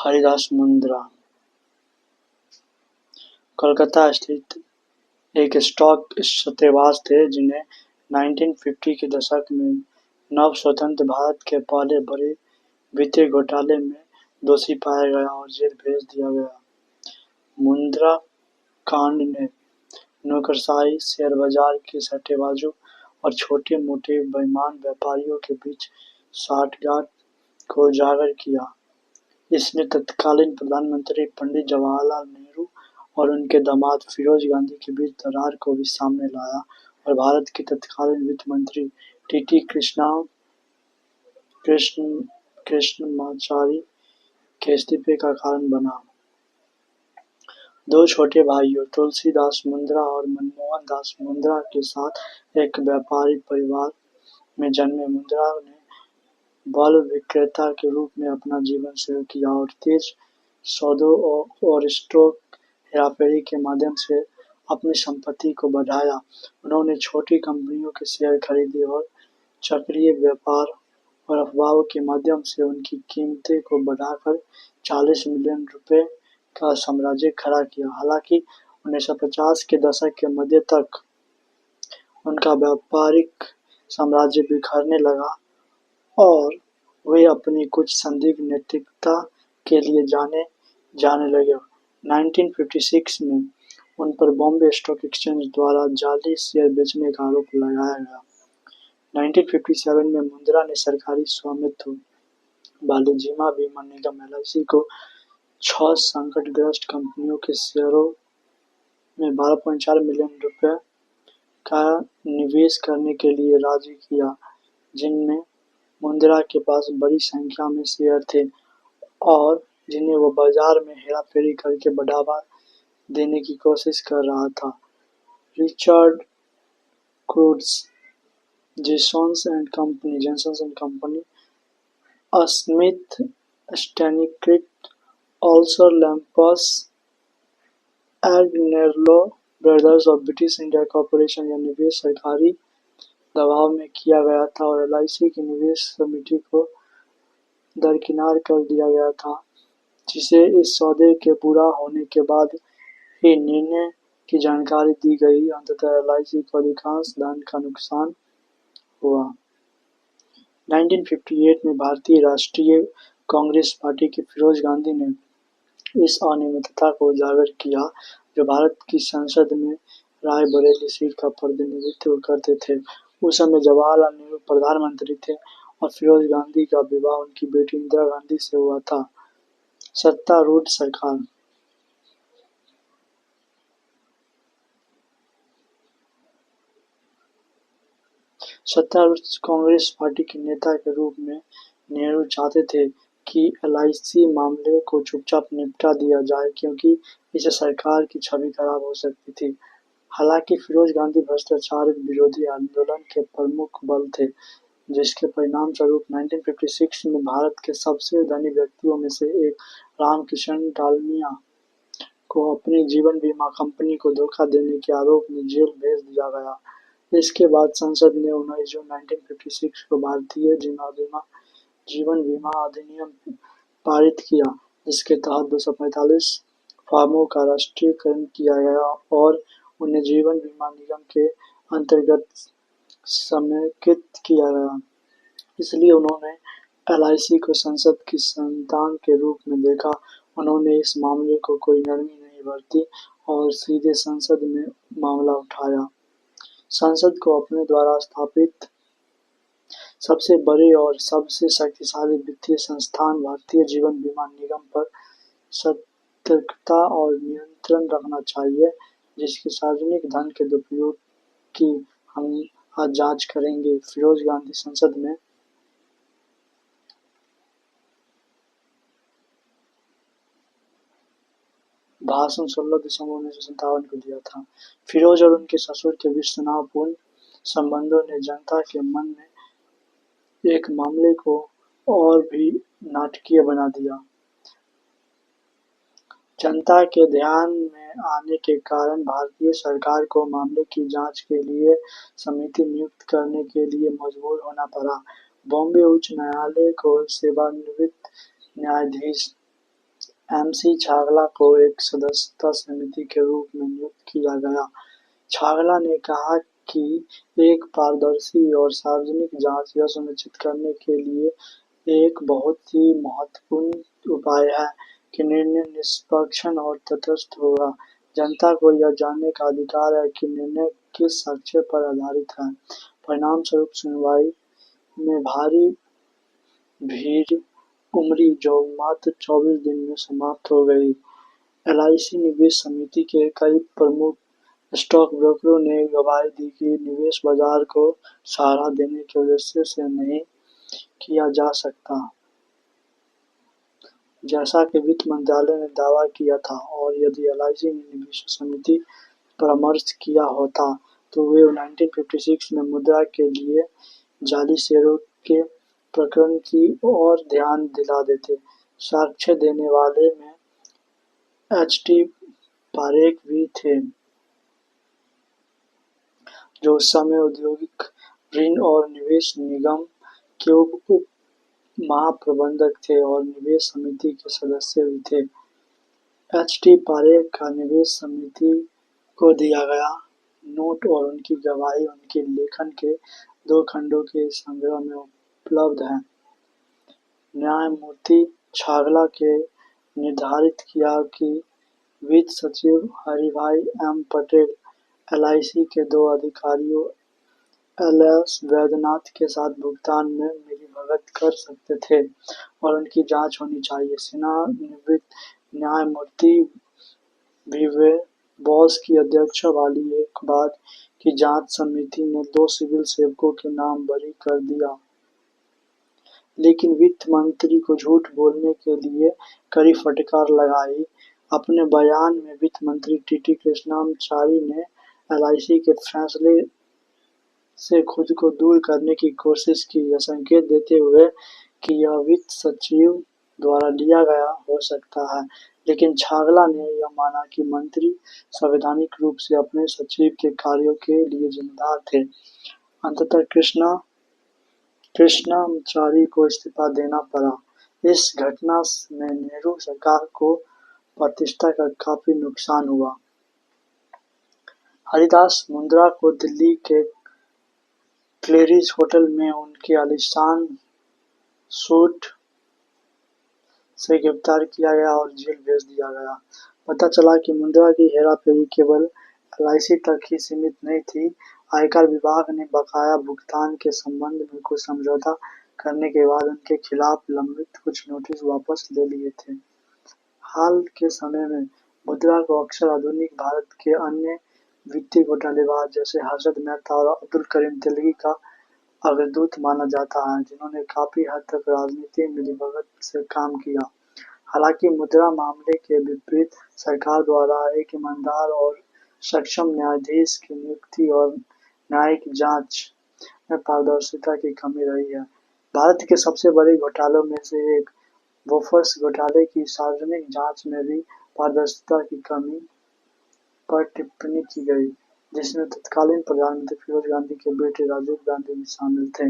हरिदास मुंद्रा कोलकाता स्थित एक स्टॉक सट्टेबाज थे जिन्हें 1950 के दशक में नव स्वतंत्र भारत के पहले बड़े वित्तीय घोटाले में दोषी पाया गया और जेल भेज दिया गया। मुंद्रा कांड ने नौकरशाही, शेयर बाजार के सट्टेबाजों और छोटे-मोटे बेईमान व्यापारियों के बीच साठगांठ को उजागर किया। इसने तत्कालीन प्रधानमंत्री पंडित जवाहरलाल नेहरू और उनके दामाद फिरोज गांधी के बीच दरार को भी सामने लाया और भारत के तत्कालीन वित्त मंत्री टी.टी. कृष्णमाचारी के इस्तीफे का कारण बना। दो छोटे भाइयों तुलसीदास मुंद्रा और मनमोहन दास मुंद्रा के साथ एक व्यापारी परिवार में जन्मे मुंद्रा ने बल्ब विक्रेता के रूप में अपना जीवन शुरू किया और तेज सौदों और स्टॉक हेराफेरी के माध्यम से अपनी संपत्ति को बढ़ाया। उन्होंने छोटी कंपनियों के शेयर खरीदे और चक्रीय व्यापार और अफवाहों के माध्यम से उनकी कीमतें को बढ़ाकर 40 मिलियन रुपए का साम्राज्य खड़ा किया। हालांकि 1950 के दशक के मध्य तक उनका व्यापारिक साम्राज्य बिखरने लगा और वे अपनी कुछ संदिग्ध नैतिकता के लिए जाने लगे। 1956 में उन पर बॉम्बे स्टॉक एक्सचेंज द्वारा जाली शेयर बेचने का आरोप लगाया गया। 1957 में मुंद्रा ने सरकारी स्वामित्व वाले जीवन बीमा निगम (LIC) को 6 संकटग्रस्त कंपनियों के शेयरों में 12.4 मिलियन रुपए का निवेश करने के लिए राजी किया, जिनमें मुंद्रा के पास बड़ी संख्या में शेयर थे और जिन्हें वो बाजार में हेराफेरी करके बढ़ावा देने की कोशिश कर रहा था। Richard Cruddas, Jessops and company, Smith Stanistreet, ऑल्सर लैम्पस, एग्नेरलो ब्रदर्स और ब्रिटिश इंडिया कॉर्पोरेशन। यह निवेश सरकारी दबाव में किया गया था और LIC की निवेश समिति को दरकिनार कर दिया गया था, जिसे इस सौदे के पूरा होने के बाद ही निर्णय की जानकारी दी गई। अंततः LIC को अधिकांश धन का नुकसान हुआ। 1958 में भारतीय राष्ट्रीय कांग्रेस पार्टी के फिरोज गांधी ने इस अनियमितता को उजागर किया, जो भारत की संसद में रायबरेली सीट का प्रतिनिधित्व करते थे। उस समय जवाहरलाल नेहरू प्रधानमंत्री थे और फिरोज गांधी का विवाह उनकी बेटी इंदिरा गांधी से हुआ था। सत्तारूढ़ सरकार सत्तारूढ़ कांग्रेस पार्टी के नेता के रूप में नेहरू चाहते थे कि LIC मामले को चुपचाप निपटा दिया जाए, क्योंकि इससे सरकार की छवि खराब हो सकती थी। हालांकि फिरोज गांधी भ्रष्टाचार विरोधी आंदोलन के प्रमुख बल थे, जिसके परिणामस्वरूप 1956 में भारत के सबसे धनी व्यक्तियों में से एक रामकिशन डालमिया को अपनी जीवन बीमा कंपनी को धोखा देने के आरोप में जेल भेज दिया गया। इसके बाद संसद ने 19 जून 1956 को भारतीय जीवन बीमा अधिनियम पारित किया, जिसके तहत 245 फर्मों का राष्ट्रीयकरण किया गया और उन्हें जीवन बीमा निगम के अंतर्गत समेकित किया गया। इसलिए उन्होंने LIC को संसद की संतान के रूप में देखा। उन्होंने इस मामले को कोई नरमी नहीं बरती और सीधे संसद में मामला उठाया। संसद को अपने द्वारा स्थापित सबसे बड़े और सबसे शक्तिशाली वित्तीय संस्थान भारतीय जीवन बीमा निगम पर सतर्कता और नियंत्रण रखना चाहिए, जिसके सार्वजनिक धन के दुरुपयोग की हम आज जांच करेंगे। फिरोज गांधी संसद में भाषण 16 दिसंबर 1957 को दिया था। फिरोज और उनके ससुर के बीच तनावपूर्ण संबंधों ने जनता के मन में एक मामले को और भी नाटकीय बना दिया। जनता के ध्यान में आने के कारण भारतीय सरकार को मामले की जांच के लिए समिति नियुक्त करने के लिए मजबूर होना पड़ा। बॉम्बे उच्च न्यायालय को सेवानिवृत्त न्यायाधीश एमसी छागला को एक सदस्यता समिति के रूप में नियुक्त किया गया। छागला ने कहा कि एक पारदर्शी और सार्वजनिक जांच यह सुनिश्चित करने के लिए एक बहुत ही महत्वपूर्ण उपाय है कि निर्णय निष्पक्ष और तटस्थ होगा। जनता को यह जानने का अधिकार है कि निर्णय किस साक्ष्य पर आधारित है। परिणामस्वरूप सुनवाई में भारी भीड़ उमड़ी, जो मात्र 24 दिन में समाप्त हो गई। एलआईसी निवेश समिति के कई प्रमुख स्टॉक ब्रोकरों ने गवाही दी कि निवेश बाजार को सहारा देने के उद्देश्य से नहीं किया जा सकता, जैसा कि वित्त मंत्रालय ने दावा किया था, और यदि एलआईसी ने निवेश समिति परामर्श किया होता तो वे 1956 में मुद्रा के लिए जाली शेयरों के प्रकरण की ओर ध्यान दिला देते। साक्ष्य देने वाले में एच.टी. पारेख भी थे, जो उस समय औद्योगिक ऋण और निवेश निगम के उप महाप्रबंधक थे और निवेश समिति के सदस्य भी थे। एच.टी. पारेख का निवेश समिति को दिया गया नोट और उनकी गवाही उनके लेखन के 2 खंडों के संग्रह में उपलब्ध है। न्यायमूर्ति छागला के निर्धारित किया कि वित्त सचिव हरिभाई एम पटेल एलआईसी के 2 अधिकारियों एल.एस. वैद्यनाथ के साथ भुगतान में मिलीभगत कर सकते थे और उनकी जांच होनी चाहिए। सेवानिवृत्त न्यायमूर्ति वी.वे. बोस की अध्यक्षता वाली एक बाद की जांच समिति ने 2 सिविल सेवकों के नाम बरी कर दिया, लेकिन वित्त मंत्री को झूठ बोलने के लिए कड़ी फटकार लगाई। अपने बयान में वित्त मंत्री टी.टी. कृष्णमाचारी ने एलआईसी के फैसले से खुद को दूर करने की कोशिश की, यह संकेत देते हुए कि यह वित्त सचिव द्वारा लिया गया हो सकता है, लेकिन छागला ने यह माना कि मंत्री संवैधानिक रूप से अपने सचिव के कार्यों के लिए जिम्मेदार थे। अंततः कृष्णमाचारी को इस्तीफा देना पड़ा। इस घटना में नेहरू सरकार को प्रतिष्ठा का काफी नुकसान हुआ। हरिदास मुंद्रा को दिल्ली के क्लेरिज होटल में उनके आलीशान सूट से गिरफ्तार किया गया और जेल भेज दिया गया। पता चला कि मुंद्रा की हेराफेरी केवल एलआईसी तक ही सीमित नहीं थी। आयकर विभाग ने बकाया भुगतान के संबंध में कुछ समझौता करने के बाद उनके खिलाफ लंबित कुछ नोटिस वापस ले लिए थे। हाल के समय में मुंद्रा को अक्सर आधुनिक भारत के अन्य वित्तीय घोटालेबाज जैसे हर्षद मेहता और अब्दुल करीम तेलगी का अग्रदूत माना जाता है, जिन्होंने काफी हद तक राजनीतिक मिलीभगत से काम किया। हालांकि मुद्रा मामले के विपरीत सरकार द्वारा एक ईमानदार और सक्षम न्यायाधीश की नियुक्ति और न्यायिक जांच में पारदर्शिता की कमी रही है। भारत के सबसे बड़े घोटालों में से एक बोफोर्स घोटाले की सार्वजनिक जांच में भी पारदर्शिता की कमी पर टिप्पणी की गई, जिसमें तत्कालीन प्रधानमंत्री फिरोज गांधी के बेटे राजीव गांधी भी शामिल थे।